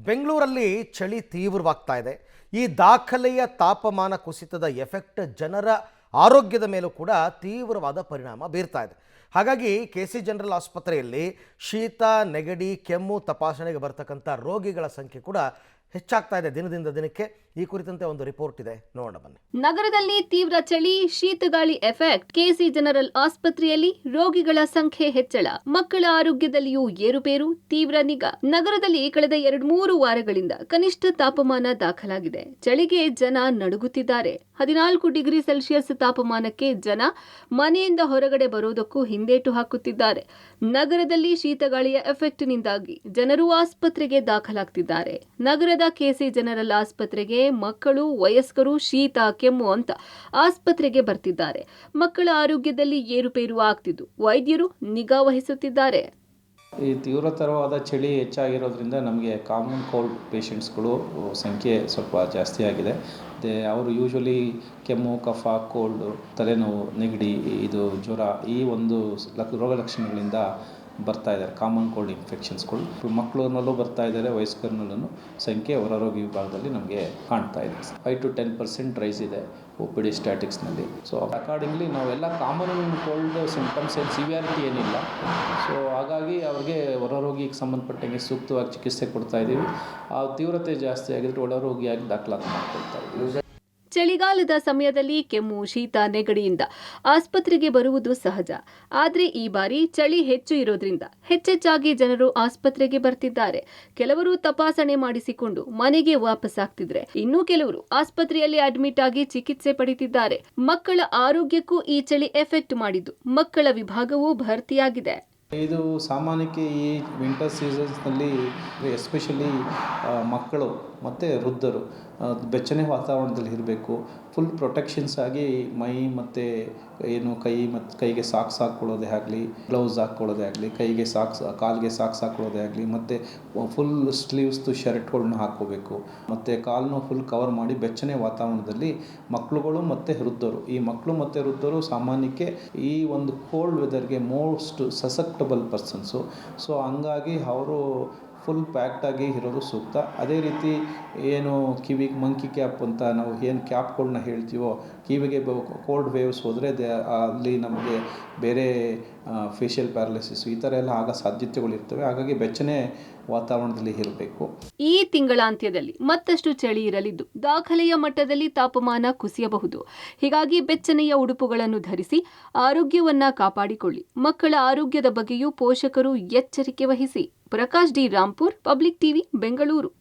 ಬೆಂಗಳೂರಲ್ಲಿ ಚಳಿ ತೀವ್ರವಾಗ್ತಾ ಇದೆ. ಈ ದಾಖಲೆಯ ತಾಪಮಾನ ಕುಸಿತದ ಎಫೆಕ್ಟ್ ಜನರ ಆರೋಗ್ಯದ ಮೇಲೂ ಕೂಡ ತೀವ್ರವಾದ ಪರಿಣಾಮ ಬೀರ್ತಾ ಇದೆ. ಹಾಗಾಗಿ KC ಜನರಲ್ ಆಸ್ಪತ್ರೆಯಲ್ಲಿ ಶೀತ, ನೆಗಡಿ, ಕೆಮ್ಮು ತಪಾಸಣೆಗೆ ಬರ್ತಕ್ಕಂಥ ರೋಗಿಗಳ ಸಂಖ್ಯೆ ಕೂಡ ಹೆಚ್ಚಾಗ್ತಾ ಇದೆ ದಿನದಿಂದ ದಿನಕ್ಕೆ. ಈ ಕುರಿತಂತೆ ಒಂದು ರಿಪೋರ್ಟ್ ಇದೆ, ನೋಡೋಣ ಬನ್ನಿ. ನಗರದಲ್ಲಿ ತೀವ್ರ ಚಳಿ, ಶೀತಗಾಳಿ ಎಫೆಕ್ಟ್. KC ಜನರಲ್ ಆಸ್ಪತ್ರೆಯಲ್ಲಿ ರೋಗಿಗಳ ಸಂಖ್ಯೆ ಹೆಚ್ಚಳ, ಮಕ್ಕಳ ಆರೋಗ್ಯದಲ್ಲಿಯೂ ಏರುಪೇರು, ತೀವ್ರ ನಿಗಾ. ನಗರದಲ್ಲಿ ಕಳೆದ 2-3 ವಾರಗಳಿಂದ ಕನಿಷ್ಠ ತಾಪಮಾನ ದಾಖಲಾಗಿದೆ. ಚಳಿಗೆ ಜನ ನಡುಗುತ್ತಿದ್ದಾರೆ. 14 ಡಿಗ್ರಿ ಸೆಲ್ಸಿಯಸ್ ತಾಪಮಾನಕ್ಕೆ ಜನ ಮನೆಯಿಂದ ಹೊರಗಡೆ ಬರೋದಕ್ಕೂ ಹಿಂದೇಟು ಹಾಕುತ್ತಿದ್ದಾರೆ. ನಗರದಲ್ಲಿ ಶೀತಗಾಳಿಯ ಎಫೆಕ್ಟ್ನಿಂದಾಗಿ ಜನರು ಆಸ್ಪತ್ರೆಗೆ ದಾಖಲಾಗ್ತಿದ್ದಾರೆ. ನಗರದ KC ಜನರಲ್ ಆಸ್ಪತ್ರೆಗೆ ಮಕ್ಕಳು, ವಯಸ್ಕರು ಶೀತ, ಕೆಮ್ಮು ಅಂತ ಆಸ್ಪತ್ರೆಗೆ ಬರ್ತಿದ್ದಾರೆ. ಮಕ್ಕಳ ಆರೋಗ್ಯದಲ್ಲಿ ಏರುಪೇರು ಆಗ್ತಿದ್ದು ವೈದ್ಯರು ನಿಗಾ ವಹಿಸುತ್ತಿದ್ದಾರೆ. ಈ ತೀವ್ರತರವಾದ ಚಳಿ ಹೆಚ್ಚಾಗಿರೋದ್ರಿಂದ ನಮಗೆ ಕಾಮನ್ ಕೋಲ್ಡ್ ಪೇಷಂಟ್ಸ್ಗಳು ಸಂಖ್ಯೆ ಸ್ವಲ್ಪ ಜಾಸ್ತಿ ಆಗಿದೆ. ಅವರು ಯೂಶ್ವಲಿ ಕೆಮ್ಮು, ಕಫ, ಕೋಲ್ಡು, ತಲೆನೋವು, ನೆಗಡಿ, ಇದು ಜ್ವರ, ಈ ಒಂದು ರೋಗ ಲಕ್ಷಣಗಳಿಂದ ಬರ್ತಾ ಇದ್ದಾರೆ. ಕಾಮನ್ ಕೋಲ್ಡ್ ಇನ್ಫೆಕ್ಷನ್ಸ್ಗಳು ಮಕ್ಕಳನ್ನಲ್ಲೂ ಬರ್ತಾ ಇದ್ದಾರೆ, ವಯಸ್ಕರನಲ್ಲೂ ಸಂಖ್ಯೆ ಹೊರರೋಗಿ ವಿಭಾಗದಲ್ಲಿ ನಮಗೆ ಕಾಣ್ತಾ ಇದೆ. 5 to 10% ರೈಸ್ ಇದೆ OPD ಸ್ಟ್ಯಾಟಿಕ್ಸ್ನಲ್ಲಿ. ಸೊ ಅಕಾರ್ಡಿಂಗ್ಲಿ ನಾವೆಲ್ಲ ಕಾಮನ್ ಕೋಲ್ಡ್ ಸಿಂಪ್ಟಮ್ಸ್ ಏನು ಸಿವಿಯಾರಿಟಿ ಏನಿಲ್ಲ. ಸೊ ಹಾಗಾಗಿ ಅವ್ರಿಗೆ ಹೊರರೋಗಿಗೆ ಸಂಬಂಧಪಟ್ಟಂಗೆ ಸೂಕ್ತವಾಗಿ ಚಿಕಿತ್ಸೆ ಕೊಡ್ತಾ ಇದ್ದೀವಿ. ಆ ತೀವ್ರತೆ ಜಾಸ್ತಿ ಆಗಿದ್ರೆ ಒಳರೋಗಿಯಾಗಿ ದಾಖಲಾತಿ ಮಾಡ್ಕೊಳ್ತಾ ಇದ್ದೀವಿ. ಚಳಿಗಾಲದ ಸಮಯದಲ್ಲಿ ಕೆಮ್ಮು, ಶೀತ, ನೆಗಡಿಯಿಂದ ಆಸ್ಪತ್ರೆಗೆ ಬರುವುದು ಸಹಜ. ಆದರೆ ಈ ಬಾರಿ ಚಳಿ ಹೆಚ್ಚು ಇರೋದ್ರಿಂದ ಹೆಚ್ಚೆಚ್ಚಾಗಿ ಜನರು ಆಸ್ಪತ್ರೆಗೆ ಬರ್ತಿದ್ದಾರೆ. ಕೆಲವರು ತಪಾಸಣೆ ಮಾಡಿಸಿಕೊಂಡು ಮನೆಗೆ ವಾಪಸ್ಸಾಗ್ತಿದ್ರೆ, ಇನ್ನು ಕೆಲವರು ಆಸ್ಪತ್ರೆಯಲ್ಲಿ ಅಡ್ಮಿಟ್ ಆಗಿ ಚಿಕಿತ್ಸೆ ಪಡೆದಿದ್ದಾರೆ. ಮಕ್ಕಳ ಆರೋಗ್ಯಕ್ಕೂ ಈ ಚಳಿ ಎಫೆಕ್ಟ್ ಮಾಡಿದ್ದು ಮಕ್ಕಳ ವಿಭಾಗವೂ ಭರ್ತಿಯಾಗಿದೆ. ಇದು ಸಾಮಾನ್ಯಕ್ಕೆ ಈ ವಿಂಟರ್ ಸೀಸನ್ಸ್ನಲ್ಲಿ ಎಸ್ಪೆಷಲಿ ಮಕ್ಕಳು ಮತ್ತು ವೃದ್ಧರು ಬೆಚ್ಚನೆ ವಾತಾವರಣದಲ್ಲಿ ಇರಬೇಕು. ಫುಲ್ ಪ್ರೊಟೆಕ್ಷನ್ಸ್ ಆಗಿ ಮೈ ಮತ್ತು ಏನು ಕೈಗೆ ಸಾಕ್ಸ್ ಹಾಕ್ಕೊಳ್ಳೋದೇ ಆಗಲಿ, ಗ್ಲೌಸ್ ಹಾಕ್ಕೊಳ್ಳೋದೇ ಆಗಲಿ, ಕಾಲಿಗೆ ಸಾಕ್ಸ್ ಹಾಕ್ಕೊಳ್ಳೋದೇ ಆಗಲಿ, ಮತ್ತು ಫುಲ್ ಸ್ಲೀವ್ಸ್ದು ಶರ್ಟ್ಗಳನ್ನ ಹಾಕ್ಕೋಬೇಕು. ಮತ್ತು ಕಾಲನ್ನು ಫುಲ್ ಕವರ್ ಮಾಡಿ ಬೆಚ್ಚನೆ ವಾತಾವರಣದಲ್ಲಿ ಮಕ್ಕಳುಗಳು ಮತ್ತು ವೃದ್ಧರು, ಈ ಮಕ್ಕಳು ಮತ್ತು ವೃದ್ಧರು ಸಾಮಾನ್ಯಕ್ಕೆ ಈ ಒಂದು ಕೋಲ್ಡ್ ವೆದರ್ಗೆ ಮೋಸ್ಟ್ ಸಸೆಪ್ಟಬಲ್ ಪರ್ಸನ್ಸು. ಸೊ ಹಂಗಾಗಿ ಅವರು ಫುಲ್ ಪ್ಯಾಕ್ಟಾಗಿ ಇರೋದು ಸೂಕ್ತ. ಅದೇ ರೀತಿ ಏನು ಕಿವಿಗೆ ಮಂಕಿ ಕ್ಯಾಪ್ ಅಂತ ನಾವು ಏನು ಕ್ಯಾಪ್ಗಳನ್ನ ಹೇಳ್ತೀವೋ, ಕಿವಿಗೆ ಕೋಲ್ಡ್ ವೇವ್ಸ್ ಹೋದರೆ ಅಲ್ಲಿ ನಮಗೆ ಬೇರೆ ಫೇಶಿಯಲ್ ಪ್ಯಾರಲಿಸಿಸ್ ಈ ಥರ ಎಲ್ಲ ಆಗೋ ಸಾಧ್ಯತೆಗಳಿರ್ತವೆ. ಹಾಗಾಗಿ ಬೆಚ್ಚನೆ ವಾತಾವರಣದಲ್ಲಿ ಇರಬೇಕು. ಈ ತಿಂಗಳಾಂತ್ಯದಲ್ಲಿ ಮತ್ತಷ್ಟು ಚಳಿ ಇರಲಿದ್ದು ದಾಖಲೆಯ ಮಟ್ಟದಲ್ಲಿ ತಾಪಮಾನ ಕುಸಿಯಬಹುದು. ಹೀಗಾಗಿ ಬೆಚ್ಚನೆಯ ಉಡುಪುಗಳನ್ನು ಧರಿಸಿ ಆರೋಗ್ಯವನ್ನ ಕಾಪಾಡಿಕೊಳ್ಳಿ. ಮಕ್ಕಳ ಆರೋಗ್ಯದ ಬಗ್ಗೆಯೂ ಪೋಷಕರು ಎಚ್ಚರಿಕೆ ವಹಿಸಿ. Prakash D Rampur, public TV, Bengaluru.